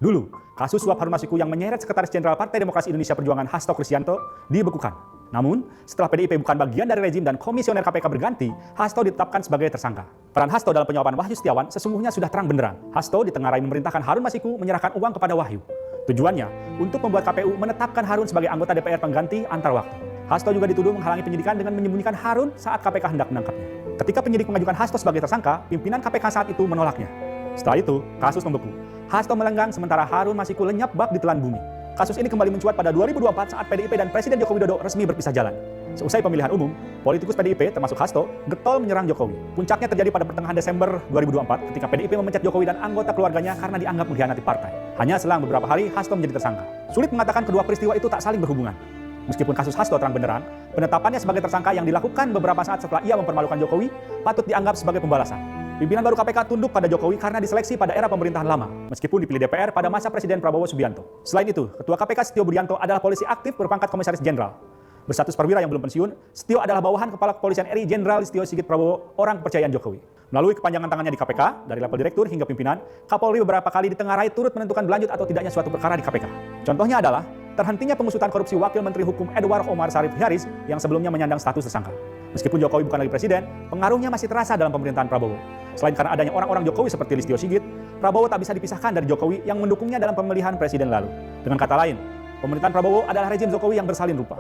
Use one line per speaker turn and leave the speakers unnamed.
Dulu, kasus suap Harun Masiku yang menyeret Sekretaris Jenderal Partai Demokrasi Indonesia Perjuangan Hasto Kristianto dibekukan. Namun, setelah PDIP bukan bagian dari rezim dan komisioner KPK berganti, Hasto ditetapkan sebagai tersangka. Peran Hasto dalam penyuapan Wahyu Setiawan sesungguhnya sudah terang benderang. Hasto ditengarai memerintahkan Harun Masiku menyerahkan uang kepada Wahyu. Tujuannya untuk membuat KPU menetapkan Harun sebagai anggota DPR pengganti antar waktu. Hasto juga dituduh menghalangi penyidikan dengan menyembunyikan Harun saat KPK hendak menangkapnya. Ketika penyidik mengajukan Hasto sebagai tersangka, pimpinan KPK saat itu menolaknya. Setelah itu, kasus membeku. Hasto melenggang sementara Harun Masiku lenyap bak ditelan bumi. Kasus ini kembali mencuat pada 2024 saat PDIP dan Presiden Joko Widodo resmi berpisah jalan. Seusai pemilihan umum, politikus PDIP termasuk Hasto getol menyerang Jokowi. Puncaknya terjadi pada pertengahan Desember 2024 ketika PDIP memecat Jokowi dan anggota keluarganya karena dianggap mengkhianati partai. Hanya selang beberapa hari Hasto menjadi tersangka. Sulit mengatakan kedua peristiwa itu tak saling berhubungan. Meskipun kasus Hasto terang benderang, penetapannya sebagai tersangka yang dilakukan beberapa saat setelah ia mempermalukan Jokowi patut dianggap sebagai pembalasan. Pimpinan baru KPK tunduk pada Jokowi karena diseleksi pada era pemerintahan lama, meskipun dipilih DPR pada masa Presiden Prabowo Subianto. Selain itu, Ketua KPK Setio Buryanto adalah polisi aktif berpangkat Komisaris Jenderal. Berstatus perwira yang belum pensiun, Setio adalah bawahan Kepala Kepolisian RI Jenderal Listio Sigit Prabowo, orang kepercayaan Jokowi. Melalui kepanjangan tangannya di KPK, dari level direktur hingga pimpinan, Kapolri beberapa kali ditengarai turut menentukan berlanjut atau tidaknya suatu perkara di KPK. Contohnya adalah terhentinya pengusutan korupsi Wakil Menteri Hukum Edward Omar Syarif Hiaris yang sebelumnya menyandang status tersangka. Meskipun Jokowi bukan lagi presiden, pengaruhnya masih terasa dalam pemerintahan Prabowo. Selain karena adanya orang-orang Jokowi seperti Listio Sigit, Prabowo tak bisa dipisahkan dari Jokowi yang mendukungnya dalam pemilihan presiden lalu. Dengan kata lain, pemerintahan Prabowo adalah rezim Jokowi yang bersalin rupa.